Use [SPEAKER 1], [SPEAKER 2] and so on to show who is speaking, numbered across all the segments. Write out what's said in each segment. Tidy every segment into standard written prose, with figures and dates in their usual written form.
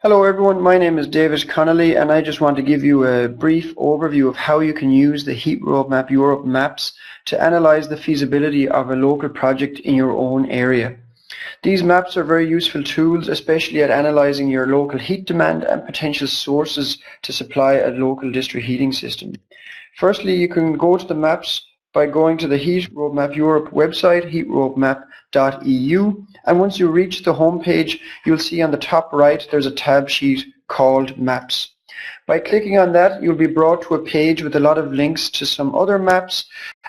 [SPEAKER 1] Hello everyone, my name is David Connolly and I just want to give you a brief overview of how you can use the Heat Roadmap Europe maps to analyze the feasibility of a local project in your own area. These maps are very useful tools, especially at analyzing your local heat demand and potential sources to supply a local district heating system. Firstly, you can go to the maps by going to the Heat Roadmap Europe website, heatroadmap.eu, and once you reach the home page, you'll see on the top right there's a tab sheet called Maps. By clicking on that, you'll be brought to a page with a lot of links to some other maps,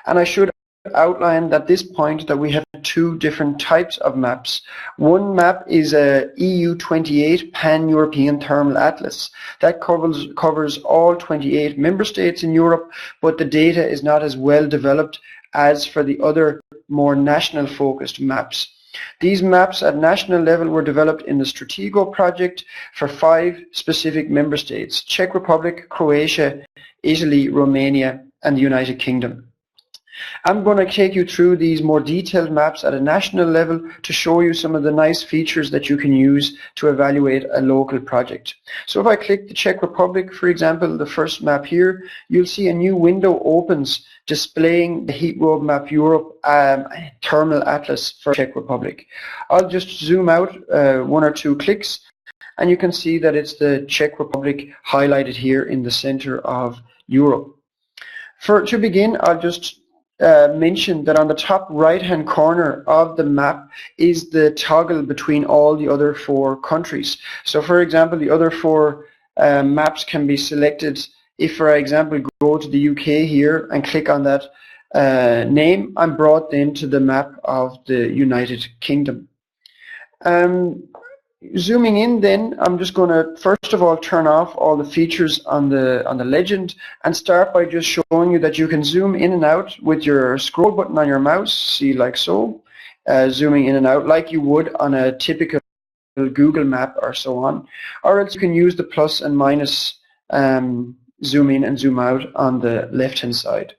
[SPEAKER 1] and I should outline at this point that we have two different types of maps. One map is a EU28 Pan-European Thermal Atlas. That covers all 28 member states in Europe, but the data is not as well developed as for the other more national focused maps. These maps at national level were developed in the Stratego project for 5 specific member states: Czech Republic, Croatia, Italy, Romania and the United Kingdom. I'm going to take you through these more detailed maps at a national level to show you some of the nice features that you can use to evaluate a local project. So if I click the Czech Republic, for example, the first map here, you'll see a new window opens displaying the Heat Roadmap Europe Thermal Atlas for Czech Republic. I'll just zoom out 1 or 2 clicks and you can see that it's the Czech Republic highlighted here in the center of Europe. To begin, I'll just mention that on the top right hand corner of the map is the toggle between all the other 4 countries. So for example, the other 4 maps can be selected. If for example go to the UK here and click on that name, I'm brought then to the map of the United Kingdom. Zooming in then, I'm just going to first of all turn off all the features on the legend and start by just showing you that you can zoom in and out with your scroll button on your mouse, see like so, zooming in and out like you would on a typical Google map or so on, or else you can use the plus and minus zoom in and zoom out on the left hand side.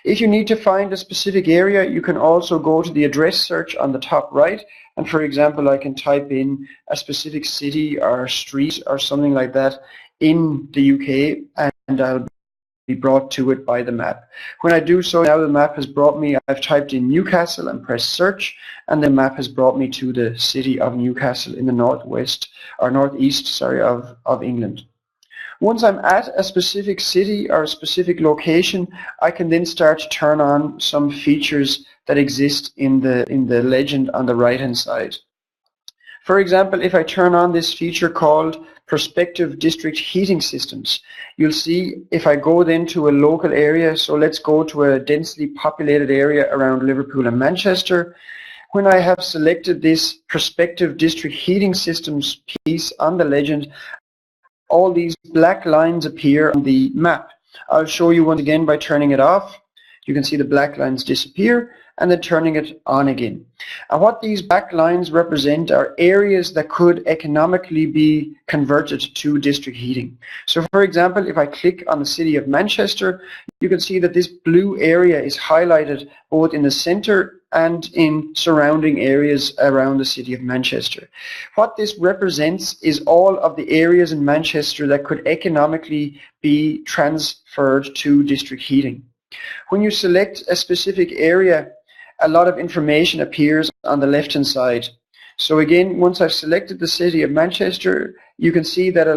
[SPEAKER 1] If you need to find a specific area, you can also go to the address search on the top right, and for example I can type in a specific city or street or something like that in the UK and I'll be brought to it by the map. When I do so, now the map has brought me, I've typed in Newcastle and pressed search, and the map has brought me to the city of Newcastle in the northeast of England. Once I'm at a specific city or a specific location, I can then start to turn on some features that exist in the legend on the right hand side. For example, if I turn on this feature called Prospective District Heating Systems, you'll see if I go then to a local area, so let's go to a densely populated area around Liverpool and Manchester. When I have selected this Prospective District Heating Systems piece on the legend, all these black lines appear on the map. I'll show you once again by turning it off. You can see the black lines disappear and then turning it on again. And what these black lines represent are areas that could economically be converted to district heating. So for example, if I click on the city of Manchester, you can see that this blue area is highlighted both in the center and in surrounding areas around the city of Manchester. What this represents is all of the areas in Manchester that could economically be transferred to district heating. When you select a specific area, a lot of information appears on the left hand side. So again, once I've selected the city of Manchester, you can see that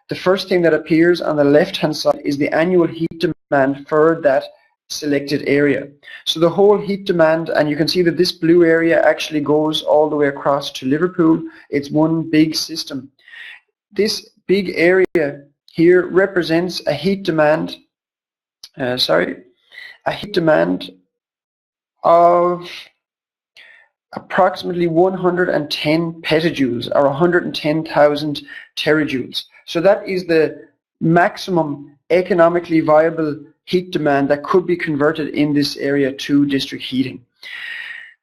[SPEAKER 1] the first thing that appears on the left hand side is the annual heat demand for that selected area. So the whole heat demand, and you can see that this blue area actually goes all the way across to Liverpool. It's one big system. This big area here represents a heat demand of approximately 110 petajoules or 110,000 terajoules. So that is the maximum economically viable heat demand that could be converted in this area to district heating.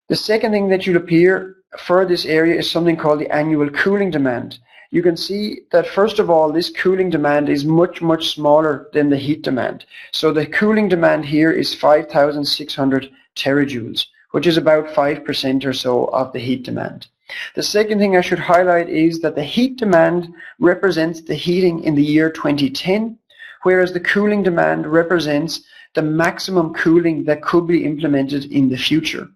[SPEAKER 1] The second thing that should appear for this area is something called the annual cooling demand. You can see that first of all, this cooling demand is much smaller than the heat demand. So the cooling demand here is 5,600 terajoules, which is about 5% or so of the heat demand. The second thing I should highlight is that the heat demand represents the heating in the year 2010, whereas the cooling demand represents the maximum cooling that could be implemented in the future.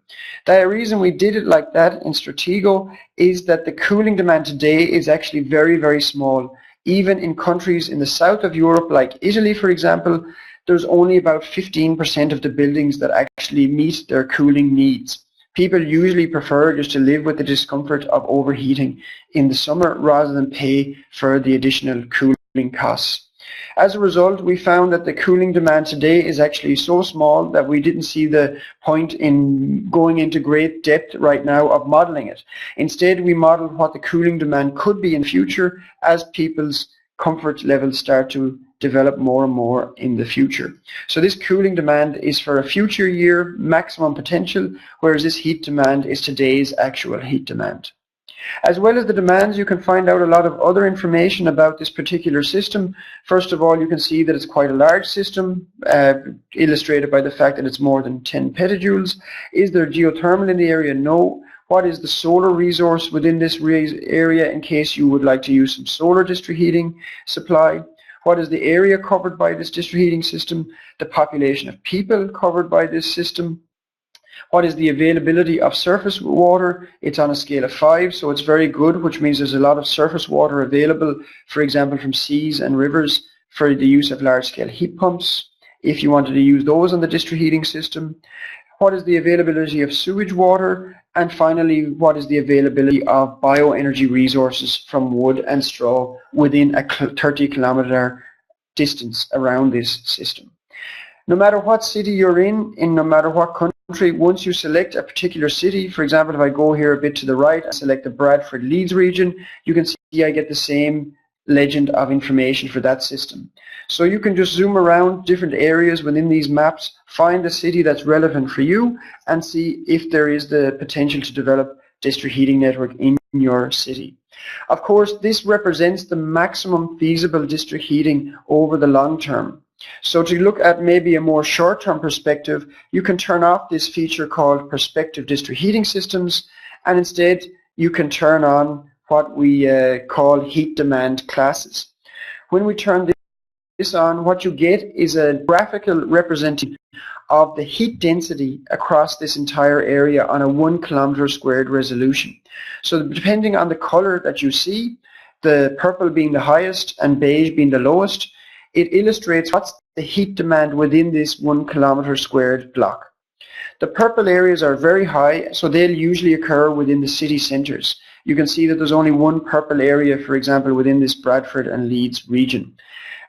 [SPEAKER 1] The reason we did it like that in Stratego is that the cooling demand today is actually very, very small. Even in countries in the south of Europe, like Italy, for example, there's only about 15% of the buildings that actually meet their cooling needs. People usually prefer just to live with the discomfort of overheating in the summer rather than pay for the additional cooling costs. As a result, we found that the cooling demand today is actually so small that we didn't see the point in going into great depth right now of modeling it. Instead, we modeled what the cooling demand could be in the future as people's comfort levels start to develop more and more in the future. So this cooling demand is for a future year maximum potential, whereas this heat demand is today's actual heat demand. As well as the demands, you can find out a lot of other information about this particular system. First of all, you can see that it's quite a large system, illustrated by the fact that it's more than 10 petajoules. Is there geothermal in the area? No. What is the solar resource within this area in case you would like to use some solar district heating supply? What is the area covered by this district heating system? The population of people covered by this system? What is the availability of surface water? It's on a scale of 5, so it's very good, which means there's a lot of surface water available, for example, from seas and rivers for the use of large-scale heat pumps, if you wanted to use those on the district heating system. What is the availability of sewage water? And finally, what is the availability of bioenergy resources from wood and straw within a 30-kilometer distance around this system? No matter what city you're in no matter what country, once you select a particular city, for example, if I go here a bit to the right and select the Bradford Leeds region, you can see I get the same legend of information for that system. So you can just zoom around different areas within these maps, find the city that's relevant for you, and see if there is the potential to develop district heating network in your city. Of course, this represents the maximum feasible district heating over the long term. So to look at maybe a more short-term perspective, you can turn off this feature called Prospective District Heating Systems, and instead you can turn on what we call heat demand classes. When we turn this on, what you get is a graphical representation of the heat density across this entire area on a 1 kilometer squared resolution. So depending on the color that you see, the purple being the highest and beige being the lowest, it illustrates what's the heat demand within this 1 kilometer squared block. The purple areas are very high, so they'll usually occur within the city centres. You can see that there's only one purple area, for example, within this Bradford and Leeds region.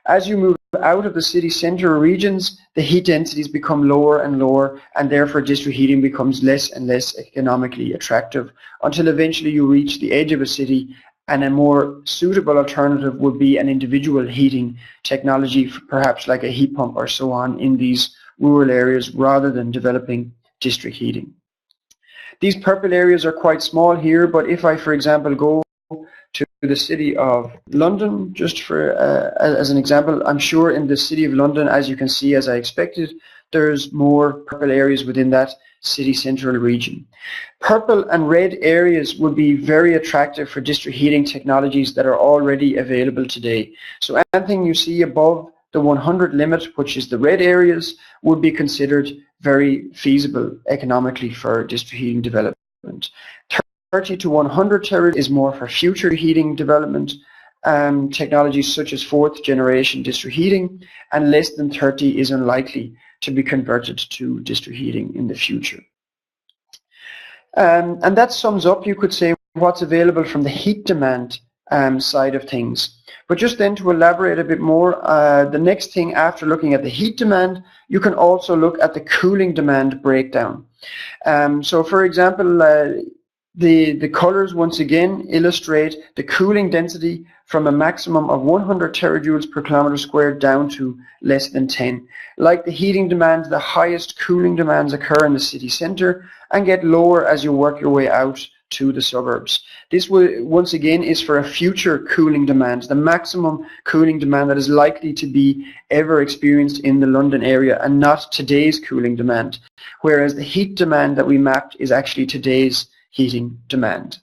[SPEAKER 1] As you move out of the city centre regions, the heat densities become lower and lower, and therefore district heating becomes less and less economically attractive until eventually you reach the edge of a city, and a more suitable alternative would be an individual heating technology, perhaps like a heat pump or so on, in these rural areas rather than developing district heating. These purple areas are quite small here, but if I, for example, go to the city of London, just for as an example, I'm sure in the city of London, as you can see, as I expected, there's more purple areas within that city central region. Purple and red areas would be very attractive for district heating technologies that are already available today. So anything you see above the 100 limit, which is the red areas, would be considered very feasible economically for district heating development. 30 to 100 terawatt is more for future heating development, technologies such as fourth generation district heating, and less than 30 is unlikely to be converted to district heating in the future. And that sums up, you could say, what's available from the heat demand side of things. But just then to elaborate a bit more, the next thing after looking at the heat demand, you can also look at the cooling demand breakdown. So for example, the colors once again illustrate the cooling density from a maximum of 100 terajoules per kilometer squared down to less than 10. Like the heating demand, the highest cooling demands occur in the city centre and get lower as you work your way out to the suburbs. This will, once again, is for a future cooling demand, the maximum cooling demand that is likely to be ever experienced in the London area, and not today's cooling demand, whereas the heat demand that we mapped is actually today's heating demand.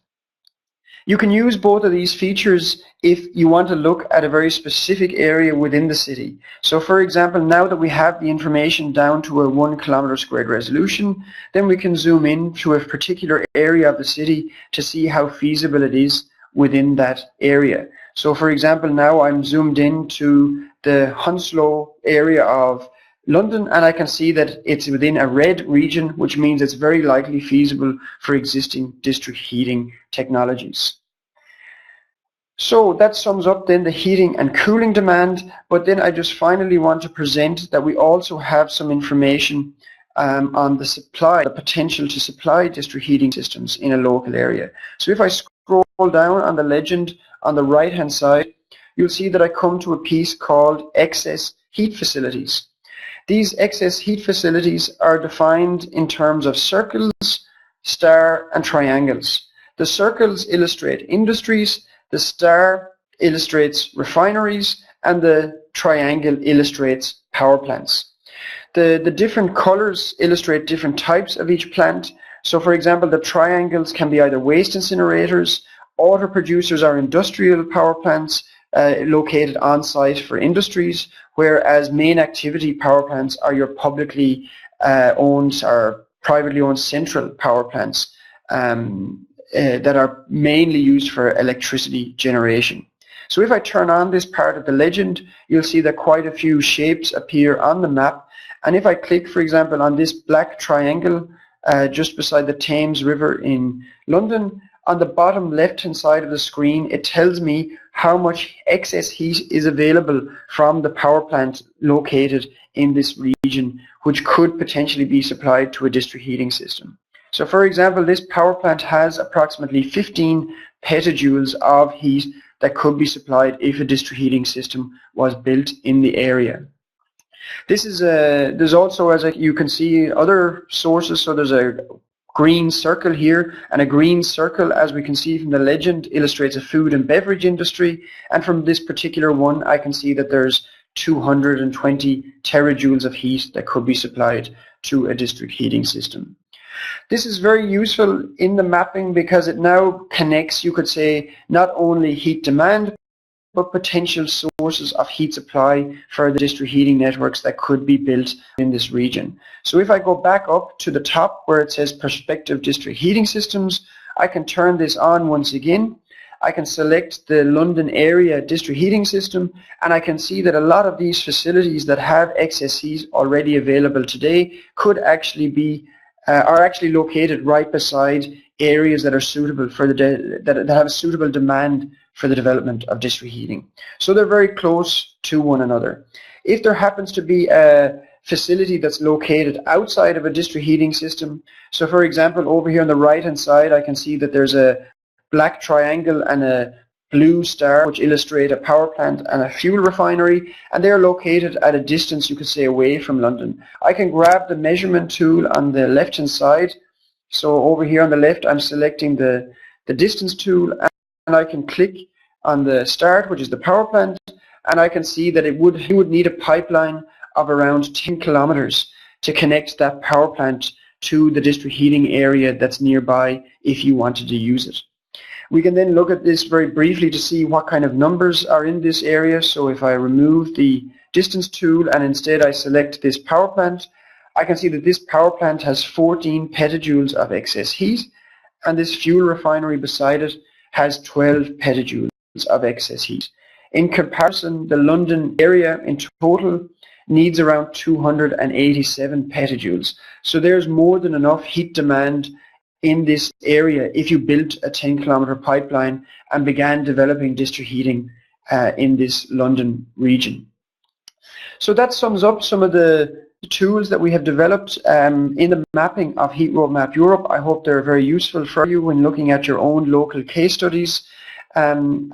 [SPEAKER 1] You can use both of these features if you want to look at a very specific area within the city. So for example, now that we have the information down to a 1 kilometer squared resolution, then we can zoom in to a particular area of the city to see how feasible it is within that area. So for example, now I'm zoomed in to the Hounslow area of London, and I can see that it's within a red region, which means it's very likely feasible for existing district heating technologies. So that sums up then the heating and cooling demand, but then I just finally want to present that we also have some information on the supply, the potential to supply district heating systems in a local area. So if I scroll down on the legend on the right hand side, you'll see that I come to a piece called excess heat facilities. These excess heat facilities are defined in terms of circles, star and triangles. The circles illustrate industries, the star illustrates refineries, and the triangle illustrates power plants. The different colors illustrate different types of each plant. So for example, the triangles can be either waste incinerators, auto producers or industrial power plants located on site for industries, whereas main activity power plants are your publicly owned or privately owned central power plants that are mainly used for electricity generation. So if I turn on this part of the legend, you'll see that quite a few shapes appear on the map. And if I click, for example, on this black triangle just beside the Thames River in London, on the bottom left-hand side of the screen, it tells me how much excess heat is available from the power plant located in this region, which could potentially be supplied to a district heating system. So for example, this power plant has approximately 15 petajoules of heat that could be supplied if a district heating system was built in the area. This is there's also, as you can see, other sources. So there's a green circle here, and a green circle, as we can see from the legend, illustrates a food and beverage industry. And from this particular one, I can see that there's 220 terajoules of heat that could be supplied to a district heating system. This is very useful in the mapping because it now connects, you could say, not only heat demand, but potential sources of heat supply for the district heating networks that could be built in this region. So if I go back up to the top where it says prospective district heating systems, I can turn this on once again. I can select the London area district heating system, and I can see that a lot of these facilities that have excess heat already available today could actually be are actually located right beside areas that are suitable for that have a suitable demand for the development of district heating. So they're very close to one another. If there happens to be a facility that's located outside of a district heating system, so for example, over here on the right hand side, I can see that there's a black triangle and a blue star which illustrate a power plant and a fuel refinery, and they're located at a distance, you could say, away from London. I can grab the measurement tool on the left hand side. So over here on the left, I'm selecting the distance tool, and I can click on the start, which is the power plant, and I can see that you would need a pipeline of around 10 kilometers to connect that power plant to the district heating area that's nearby if you wanted to use it. We can then look at this very briefly to see what kind of numbers are in this area. So if I remove the distance tool and instead I select this power plant, I can see that this power plant has 14 petajoules of excess heat, and this fuel refinery beside it has 12 petajoules of excess heat. In comparison, the London area in total needs around 287 petajoules. So there's more than enough heat demand in this area if you built a 10-kilometer pipeline and began developing district heating in this London region. So that sums up some of the tools that we have developed in the mapping of Heat Roadmap Europe. I hope they're very useful for you when looking at your own local case studies. And